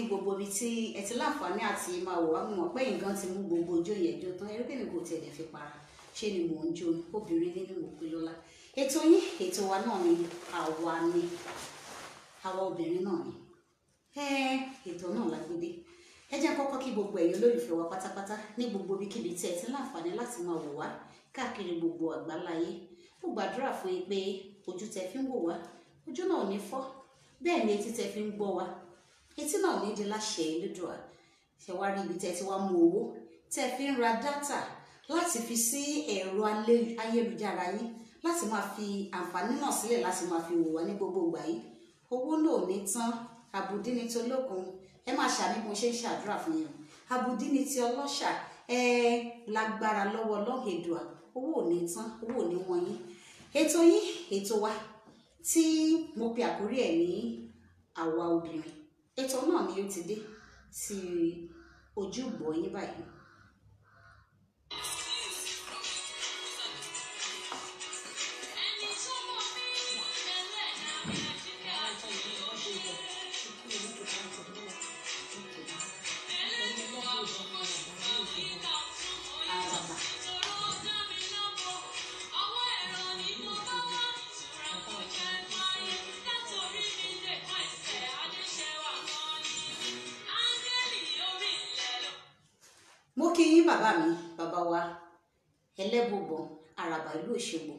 ní gbogbo ibi tí ẹ ti láǹfààní àti máa wò wá mọ̀ pé nǹkan ti mú gbogbo ojú yẹn jó tán ẹrí pé mi kò tiẹ̀ lè fi para ṣé ni mò ń jó ni obìnrin nínú Mopelola ètò yín ètò wa náà ni àwa obìnrin náà ni ètò náà lágbédé ẹ jẹ́ kọ́kọ́ kí gbogbo ẹ̀yin olólùfẹ́ wa pátápátá ní gbogbo ibikíbi tí ẹ ti láǹfààní láti máa wò wá káàkiri gbogbo àgbáláyé mo gbàdúrà fún yín pé ojú tẹ́ fi ń wò wá ojú náà ò ní fọ́ bẹ́ẹ̀ ni etí tẹ́ fi ń gbọ́ wa etí náà ò ní di láṣẹ Elédùà ṣe wá rí ibi tẹ́ ti wá mú owó tẹ́ fi ń ra dátà láti fi sí ẹ̀rọ ayélujára yín láti máa fi àǹfààní náà sílẹ̀ láti máa fi wò wá ní gbogbo ìgbà yìí owó náà ò ní tán àbùdí ni ti olókun ẹ máa ṣàmì bó ṣe ń ṣàdúrà fún yín àbùdí ni ti ọlọ́ṣà lágbára lọ́wọ́ Ọlọ́hẹ̀dùà owó ò ní tán owó ò ní wọ́n yín ètò yín ètò wa tí mo pe àkórí ẹ̀ ní àwa obìnrin ètò náà ni ó ti dé sí ojúbọ yín báyìí. Mo kí yín bàbá mi bàbá wa Ẹlẹ́bùbọn Àràbà ìlú Òṣogbo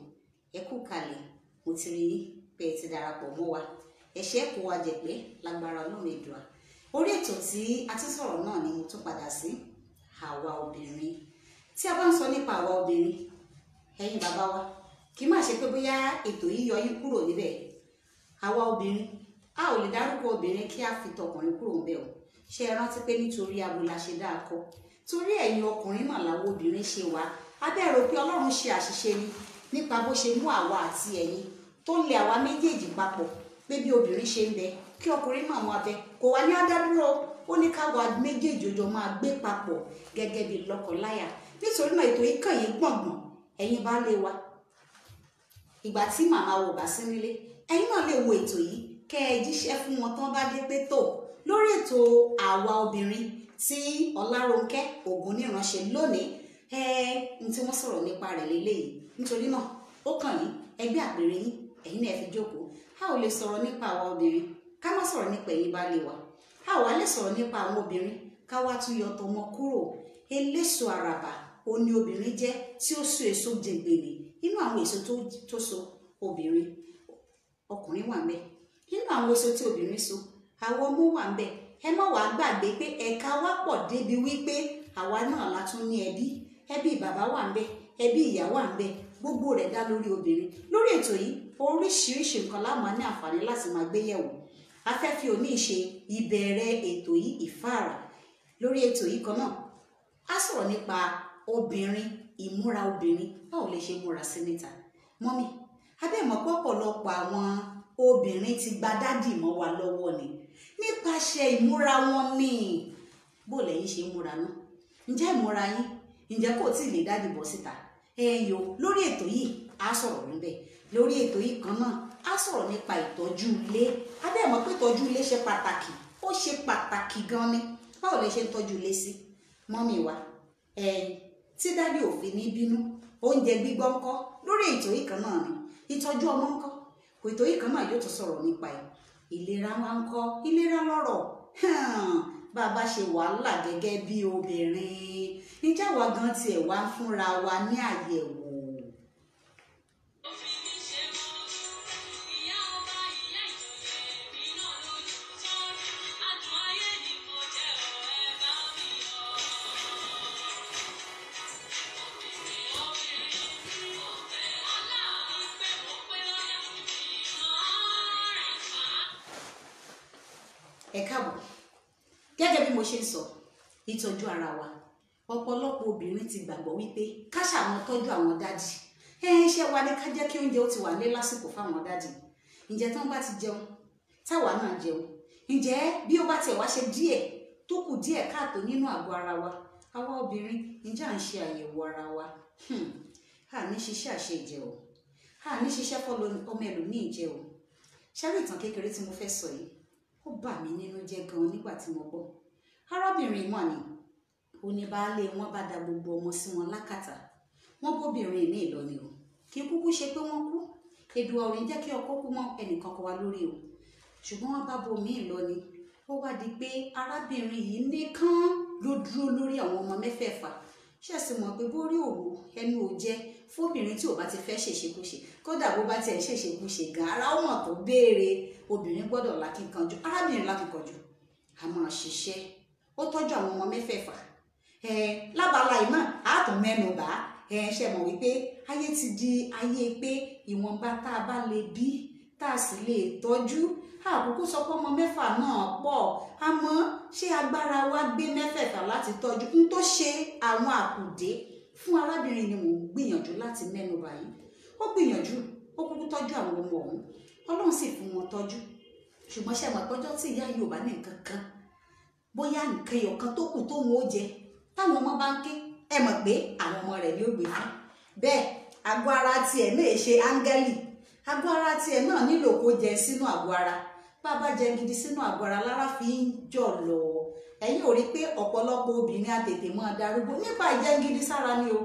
ẹ kú kalẹ̀ mo ti rí pé ẹ ti darapọ̀ mọ́ wa ẹ̀ṣẹ́ kó wa jẹ̀pẹ́ lágbára Ọlọ́run orí ètò tí a ti sọ̀rọ̀ náà ni mo tún padà sí àwa obìnrin tí a bá ń sọ nípa àwa obìnrin ẹ̀yin bàbá wa kì í má ṣe pé bóyá ètò yìí yọ yín kúrò níbẹ̀ àwa obìnrin a ò lè dárúkọ obìnrin kí a fi tọkùnrin kúrò níbẹ̀ o ṣé ẹ rántí pé nítorí abo la ṣe dáa kọ́ torí ẹ̀yin ọkùnrin náà làwọn obìnrin ṣe wá abẹ́rò pé Ọlọ́run ṣe àṣìṣe ni nípa bó ṣe mú àwa àti ẹ̀yin tó lé àwa méjèèjì papọ̀ pé bí obìnrin ṣe ń bẹ kí ọkùnrin náà máa bẹ kò wá ní adádúró ó ní káwa méjèèjì jọ máa gbé papọ̀ gẹ́gẹ́ bí lọ́kọláya nítorí náà ètò ìkàn yìí gbọ̀ngbọ̀n ẹ̀yin bá lé wa ìgbà tí màmá wo bá sí nílé ẹ̀yin náà lè wo ètò yìí kẹ́ ẹ jíṣẹ́ fún wọn tán bá dé pé tó lórí ètò àwa obìnrin tí Ọlárónkẹ́ Ògúnníran ṣe lónìí n tí wọ́n sọ̀rọ̀ nípa rẹ̀ lélẹ́yìí nítorí náà ó kàn yín ẹgbẹ́ àpèrè yín ẹ̀yin náà fi jókòó a ò lè sọ̀rọ̀ nípa àwa obìnrin ká má sọ̀rọ̀ nípa ẹ̀yin baálé wa a ò wá lè sọ̀rọ̀ nípa àwọn obìnrin ká wá tún yọ tọmọ kúrò eléso àràbà ó ní obìnrin jẹ́ tí ó so èso jẹgbèrè inú àwọn èso tó so obìnrin ọkùnrin wà ńbẹ̀ nínú àwọn èso tí obìnrin so àwọn ọmọ wà ńbẹ̀ ẹ má wàá gbàgbé pé ẹ̀ka wa pọ̀ débi wípé àwa náà la tún ní ẹbí bàbá wà ńbẹ̀ ẹbí ìyá wà ńbẹ̀ gbogbo rẹ̀ dá lórí obìnrin lórí ètò yìí oríṣiríṣi nǹkan la máa ní àǹfààní láti máa gbé yẹ̀wò a fẹ́ fi òní ṣe ìbẹ̀rẹ̀ ètò yìí ìfáàrà lórí ètò yìí kan náà a sọ̀rọ̀ nípa obìnrin ìmúra obìnrin báwo lè ṣe múra sí níta mọ́mì abẹ́ẹ̀mọ́ pọ̀pọ̀lọpọ̀ àwọn obìnrin ti gba dádì mọ́ wa lọ́wọ́ ni nípasẹ̀ ìmúra wọn ní bó lẹ́yìn ṣe múra náà ǹjẹ́ ìmúra yín ǹjẹ́ kò tí ì lè dádì bọ́ síta ẹ̀yọ lórí ètò yìí á sọ̀rọ̀ níbẹ̀ lórí ètò yìí kan náà á sọ̀rọ̀ nípa ìtọ́jú ilé abẹ́ẹ̀mọ́ pé ìtọ́jú ilé ṣe pàtàkì ó ṣe pàtàkì gan ni báwo lè ṣe ń tọ́jú ilé sí mọ́mì wa tí dádì ò fi ní bínú oúnjẹ gbígbọ́ ńkọ́ lórí ètò yìí kan náà ni ìtọ́jú ọmọ ńkọ́ kò ètò yìí kan náà yóò tún sọ̀rọ̀ nípa ìlera wa ńkọ́ ìlera lọ́rọ̀ bá a bá ṣe wàhálà gẹ́gẹ́ bí obìnrin níjà wa gan tiẹ̀ wá ń fúnra wa ní àyẹ̀wò. Ẹ káàbọ̀ gẹ́gẹ́ bí mo ṣe ń sọ ìtọ́jú ara wa ọ̀pọ̀lọpọ̀ obìnrin ti gbàgbọ́ wípé ká ṣàwọn tọ́jú àwọn dádì iṣẹ́ wa ní ká jẹ́ kí oúnjẹ ó ti wà lé lásìkò fáwọn dádì ǹjẹ́ tí wọ́n bá ti jẹun táwa náà jẹun ǹjẹ́ bí ó bá tiẹ̀ wá ṣe díẹ̀ tó kù díẹ̀ káàtó nínú àgọ́ ara wa àwa obìnrin ǹjẹ́ à ń ṣe àyẹ̀wò ara wa a ní ṣiṣẹ́ àṣejẹ o a ní ṣiṣẹ́ fọ́lọ́ ọmọ ẹlòmíì jẹ o ṣẹ́rí ìtàn kékeré tí mo fẹ́ sọ yìí ó bà mí nínú jẹ́ gan nígbà tí mo gbọ́. Arábìnrin mọ̀ ni oníbaálé wọn bá da gbogbo ọmọ sí wọn lákàtà, wọn bóbìnrin ní ìlọ ni o, kí kúkú ṣe pé wọ́n kú, èdè ọ̀rìn jẹ́ kí ọkọ kú mọ́ ẹnìkan kọ wa lórí o, ṣùgbọ́n wọ́n bá bomi ìlọ ni. Ó wá di pé arábìnrin yìí nìkan ló dúró lórí àwọn ọmọ mẹ́fẹ̀ẹ̀fà. Ṣẹ̀sì mọ̀ pé bórí òru ẹnu ò jẹ́ fóbìnrin tí ò bá ti fẹ́ ṣèṣekúṣe, kódà bó bá tiẹ̀ ṣèṣekúṣe gan ara ọmọ tó béèrè, obìnrin gbọ́dọ̀ lákínkanjú. Arábìnrin lákínkanjú a máa ṣiṣẹ́, ó tọ́jú àwọn ọmọ mẹ́fẹ̀ẹ̀fà. Lábala yìí náà a tún mẹ́nu bà ṣe mọ̀ wípé ayé ti di ayé pé ìwọ̀nba tá a bá lè bí tá a sì lè tọ́jú. Àkókò sọ pé ọmọ mẹ́fà náà pọ̀, àmọ́ ṣé agbára wa gbé mẹ́fẹ̀ẹ̀fà láti tọ́jú? N tó ṣe àwọn àkùdé fún arábìnrin ni mò ń gbìyànjú láti mẹ́nu bà yìí. Ó gbìyànjú, ó kúkú tọ́jú àwọn ọmọ ọ̀hún, Ọlọ́run sì fún wọn tọ́jú. Ṣùgbọ́n ṣe mọ̀ pọ́jọ́ tí ìyá yóò bá ní nǹkan kan, bóyá nǹkan ẹyọ̀kan tó kù tóun ó jẹ, táwọn ọmọ bá ń ké, ẹ mọ̀ pé àwọn ọmọ rẹ̀ ni ó gbé fún. Bẹ́ẹ̀ àgọ́ ara tiẹ̀ náà ṣe áńgẹ́lì, àgọ́ ara tiẹ̀ náà nílò kó jẹ sínú àgọ́ ara. Bàbá jẹ gidi sínú àgọ́ ara lára fi ń jọ̀lọ̀. Ẹ̀yin ò rí pé ọ̀pọ̀lọpọ̀ obìnrin á tètè máa darúgbó nípa ìjẹ gidi sára ni o.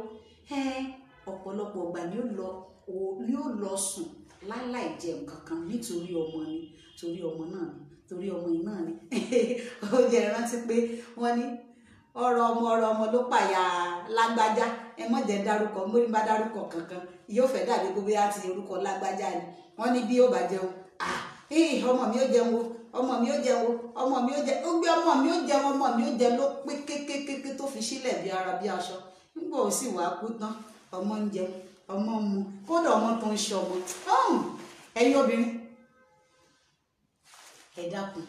Ọ̀pọ̀lọpọ̀ ìgbà ni ó lọ sùn láláì jẹ nǹkan kan nítorí ọmọ ni, torí ọmọ náà ni, torí ọmọ yìí náà ni. Ó jẹ́ rántí pé wọ́n ní ọ̀rọ̀ ọmọ ló pàyà lágbájá. Ẹ mọ̀ jẹ́ dárúkọ, mo ní bá dárúkọ kankan yóò fẹ́ dàbí gbogbo yá ti orúkọ lágbájá ni. Wọ́n ní bí ó bá jẹun, ọmọ mi ó jẹun o, ọmọ mi ó jẹun o, ọmọ mi ó jẹ, ó gbé ọmọ mi ó jẹun, ọmọ mi ó jẹ ló pé kékékéké tó fi sílẹ̀ bí ara bí aṣọ. Nígbà ó sì wàá kú tán, ọmọ ń jẹun, ọmọ ń mu, kódà ọmọ tó ń ṣe ọmọ. Ẹ̀yin obìnrin ẹ dákun,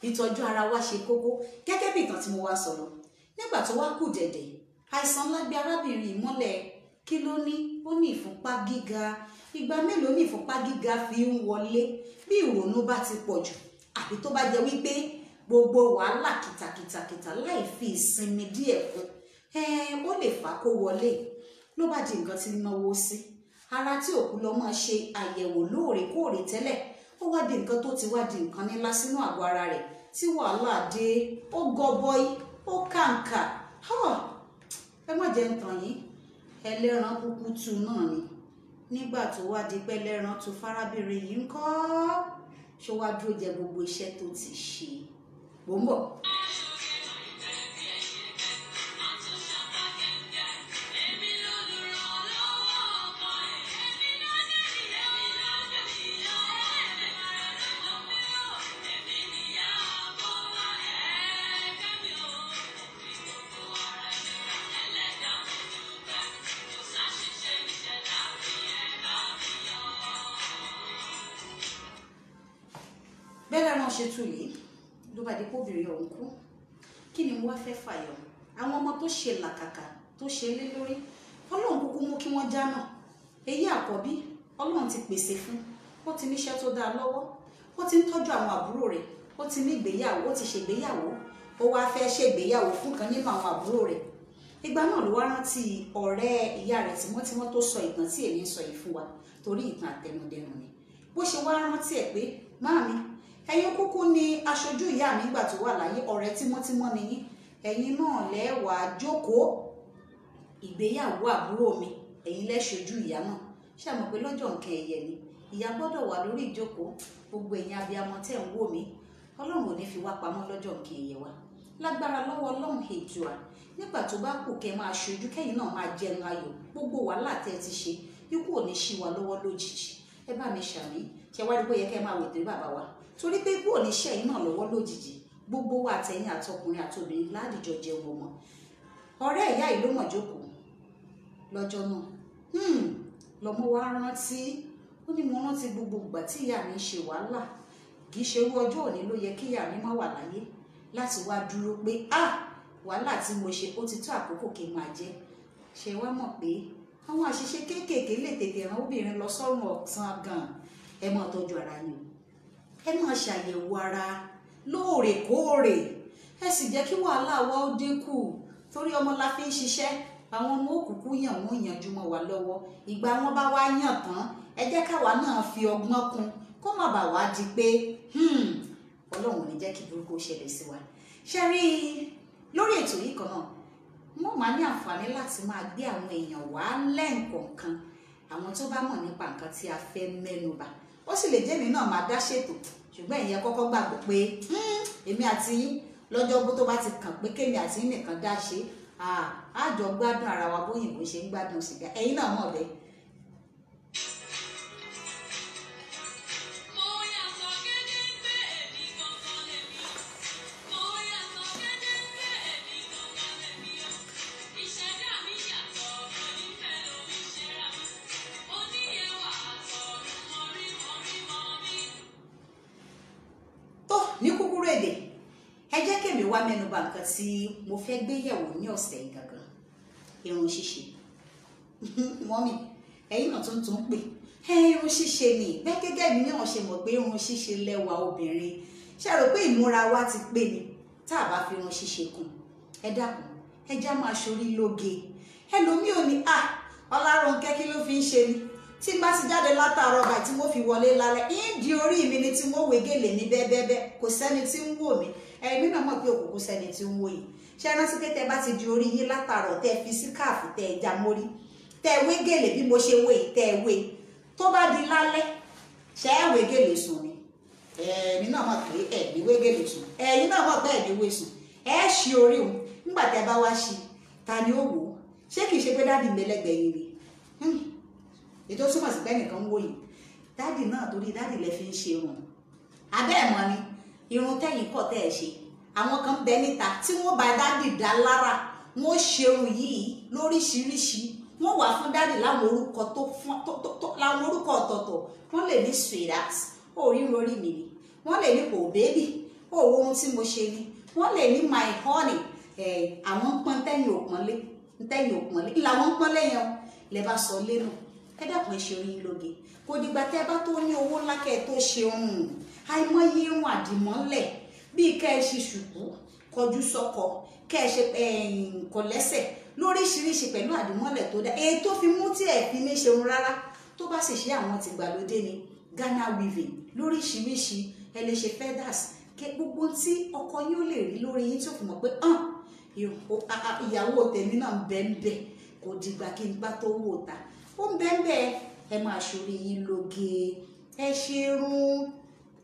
ìtọ́jú ara wa ṣe kókó. Gẹ́gẹ́ bí ìtàn tí mo wá sọ̀rọ̀, nígbà tó wá kù dẹ̀dẹ̀, àìsàn ńlá gbé arábìnrin mọ́lẹ̀. Kí ló ní? Ó ní ìfúnpá gíga. Ìgbà mélòó ní ìfúnpá gíga fi ń wọlé? Bí ìrònú bá ti pọ̀ jù, àbí tó bá jẹ́ wípé gbogbo wàhálà kìtàkìtà láì fi ìsinmi díẹ̀ kún, ó lè fà kó wọlé. Ló bá di nǹkan tí ń náwó sí. Ara tí òkú lọ máa ṣe àyẹ̀wò lóòrèkóòrè tẹ́lẹ̀, ó wá di nǹkan tó ti wá di nǹkan ńlá sínú àgọ́ ara rẹ̀, tí wàhálà dé, ó gọbọi, ó kàǹkà. Ẹ má jẹ́ ń tàn yín, ẹlẹ́ran kúkú tu náà ni. Nígbà tó wá di pé ẹlẹ́ran tu fárábìnrin yìí ń kọ́, ṣó wá dúró jẹ gbogbo iṣẹ́ tó ti ṣe. Bó ń bọ̀. Bẹ́ẹ̀ náà ṣe tú yìí ló bá di kóbìnrin ọ̀hún kú. Kí ni mo wá fẹ́ fàyọ? Àwọn ọmọ tó ṣe làkàkà tó ṣe lé lórí, Ọlọ́run kúkú mú kí wọ́n já náà. Èyí àkọ́bí Ọlọ́run ti pèsè fún, ó ti níṣẹ́ tó dáa lọ́wọ́, ó ti ń tọ́jú àwọn àbúrò rẹ̀, ó ti ní ìgbéyàwó, ó ti ṣègbéyàwó, ó wá fẹ́ ṣègbéyàwó fún kan nínú àwọn àbúrò rẹ̀. Ìgbà náà ló wá rántí ọ̀rẹ́ ìyá rẹ̀ tímọ́tímọ́ tó sọ ìtàn tí èmi ń sọ yìí fún wa, torí ìtàn àtẹnudẹnu ni. Bó ṣe wá rántí ẹ̀ pé, máàmi, ẹ̀yin kúkú ni aṣojú ìyá mi nígbà tó wà láyé, ọ̀rẹ́ tímọ́tímọ́ ni yín, ẹ̀yin náà lẹ́wà jókòó ìgbéyàwó àbúrò mi, ẹ̀yin lẹ́ṣojú ìyá náà. Ṣé mọ̀ pé lọ́jọ́ nǹkan ẹ̀yẹ ni ìyá gbọ́dọ̀ wà lórí ìjókòó? Gbogbo ẹ̀yin abiyamọ tẹ́ ń wò mí, Ọlọ́run ò ní fi wá pamọ́ lọ́jọ́ nǹkan ẹ̀yẹ wa. Lágbára lọ́wọ́ Ọlọ́run ètò à, nígbà tó bá kù kẹ́ máa ṣojú, kẹ́yìn náà máa jẹun ayọ̀. Gbogbo wàhálà tẹ́ ti ṣe, ikú ò ní ṣí wa lọ́wọ́ lójijì. Ẹ bá mi ṣàmì, ṣe wá rí bóyá kẹ́ máa wètè bàbá wa, torí pé ikú ò ní ṣẹ́ yín náà lọ́wọ́ lójijì. Gbogbo wa àtẹ̀yìn àtọkùnrin àtobìnrin ládìjọ jẹun ọmọ. Ọ̀rẹ́ ìyá yìí ló mọ̀ jókòó lọ́jọ́ náà. Lọ́mọ wa rántí, ó ní mo rántí gbogbo ìgbà tí ìyá mi ń ṣe wàhálà. Kì í ṣe irú ọjọ́ òní ló yẹ kí ìyá mi má wà láyé láti wá dúró pé wàhálà tí mo ṣe ó ti tó àkókò kí n máa jẹ. Ṣé wá mọ̀ pé àwọn àṣìṣe kéékèèké lè tètè rán obìnrin lọ sọ́run ọ̀sán gan-an. Ẹ máa tọ́jú ara yín, ẹ máa ṣàyẹ̀wò ara lóòrèkóòrè, ẹ sì jẹ́ kí wàhálà wa ó dínkù, torí ọmọ la fi ń ṣiṣẹ́. Àwọn ọmọ òkùnkùn yàn wọ́n yànjú mọ́ wa lọ́wọ́. Ìgbà wọn bá wá yàn tán, ẹ jẹ́ káwa náà fi ọgbọ́n kún, kó má bàa wá di pé Ọlọ́run ò ní jẹ́ kí burúkú ṣẹlẹ̀ sí wa. Ṣé rí lórí ètò yìí kan náà mo máa ní àǹfààní láti máa gbé àwọn èèyàn wá lẹ́ǹkọ̀ọ̀kan, àwọn tó bá mọ̀ nípa nǹkan tí a fẹ́ mẹ́nubà. Ó sì lè jẹ́ mi náà máa dá ṣètò, ṣùgbọ́n ìyẹn kọ́kọ́ gbàgbọ́ pé èmi àti yín lọ́jọ́ bó tó bá ti kàn pé kémi àti yín nìkan dá ṣe á jọ gbádùn ara wa bóyìnbó ṣe ń gbádùn sìgá. Ẹ̀yin náà mọ̀ bẹ́ẹ̀. Ní kúkúrú èdè, ẹ jẹ́ kémi wá mẹ́nubà nǹkan tí mo fẹ́ gbé yẹ̀wò ní ọ̀sẹ̀ yìí gangan. Irun ṣíṣe. Mọ́mì, ẹ̀yin náà tún pè. Irun ṣíṣe ni. Bẹ́ẹ̀ gẹ́gẹ́ bí náà ṣe mọ̀ pé irun ṣíṣe lẹ́wà obìnrin. Ṣé rò pé ìmúra wa ti pé ni tá a bá fi irun ṣíṣe kún? Ẹ dákun, ẹ já máa ṣorí lóge. Ẹlòmíì ò ní Ọlárónkẹ́ kí ló fi ń ṣe ni? Tí n bá ti jáde látàárọ̀ báyìí tí mo fi wọlé lálẹ́ ìdí orí mi ni tí mo wé gèlè ní bẹ́ẹ̀bẹ́ẹ́, kò sẹ́ni tí ń wò mí. Ẹ̀mí náà mọ̀ pé òkùnkùn sẹ́ni tí ń wò yìí. Ṣé rántí pé tẹ́ bá ti di orí yín látàárọ̀ tẹ́ fi sí káàfù tẹ́ já mórí tẹ́ wé gèlè bí mo ṣe wé tẹ́ wé, tó bá di lálẹ́ ṣé ẹ wé gèlè sùn ni? Ẹ̀mí náà mọ̀ pé ẹ̀mí wé gèlè sùn. Ẹ̀yin náà mọ̀ pé ẹ̀mí wé sùn. Ẹ ṣí orí òun nígbà tẹ́ bá wá ṣí ta ni ó wò ó? Ṣé kìí ṣe pé dáàdì mẹ́lẹ́gbẹ̀ẹ́ yìí ni? Ètò túmọ̀ sí pé nìkan ń wò yìí. Dáàdì náà torí dáàdì lẹ fi ń ṣe irun. Abẹ́ ẹ̀ mọ́ ni irun tẹ́yìn kọ́ tẹ́ ẹ̀ ṣe. Àwọn kan bẹ níta tí wọ́n bá dáàdì dá lára, wọ́n ṣe irun yìí lóríṣiríṣi. Wọ́n wà fún dáàdì láwọn orúkọ láwọn orúkọ ọ̀tọ̀ọ̀tọ̀. Wọ́n lè ní sweetheart, ó rí orí mi ni. Wọ́n lè ní oh baby, ó wo ohun tí mo ṣe ni. Wọ́n lè ní my honey, àwọn ń pọ́n tẹ́yìn òpọ́nlé làwọn ń pọ́n lẹ́yìn lẹ bá sọ lẹ́nu. Ẹ dákun ẹ ṣe orí lóge. Kò dìgbà tẹ́ bá tó ní owó ńlá kẹ́ tó ṣe àìmọye irun àdìmọ́lẹ̀ bíi kẹ́ ẹ ṣe ṣùkú, kọjú sọ́kọ, kẹ́ ẹ ṣe kọ̀lẹ́sẹ̀ lóríṣiríṣi pẹ̀lú àdìmọ́lẹ̀ tó dá. Èyí tó fi mú tí ẹ fi ní ṣeun rárá tó bá sì ṣe àwọn tìgbàlódé ni Ghana weaving lóríṣiríṣi. Ẹ lè ṣe feathers kẹ́ gbogbo tí ọkọ yín ó lè rí lórí yín tí ó fi mọ̀ pé ìyàwó tèmi náà ń bẹ́ẹ̀ kò dìgbà kí n bá tó wò ta. Ó ń bẹ́ẹ̀ ẹ máa ṣorí yín lóge, ẹ ṣe irun.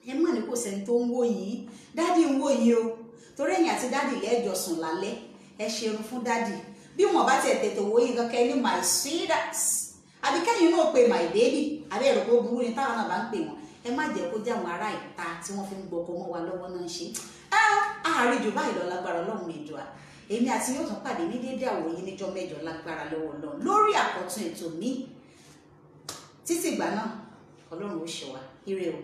Ẹ mọ̀ ní kò sẹ́ni tó ń wò yín. Dádì ń wò yín o, torí ẹ̀yin àti dádì lẹ́jọ́ sùn lálẹ́. Ẹ ṣe irun fún dádì. Bí wọ́n bá tètè wò yín kankan ní my sweetheart, àbí kẹ́yìn náà pe my baby, àbí ẹ̀rọ tó burú ni táwọn náà bá ń pè wọ́n. Ẹ má jẹ́ kó jẹ́ àwọn ará ìta tí wọ́n fi ń gbọ́kọ mọ́ wa lọ́wọ́ náà ṣe. Àárín jù báyìí lọ lágbára Ọlọ́run èdò à. Èmi àti yóò tún pàdé ní déédéé àwòyí níjọ́ mẹ́jọ lágbára lọ́wọ́ Ọlọ́run lórí àkọ́tún ètò mi. Títí ìgbà náà Ọlọ́run ó ṣọ́ wa. Ire o.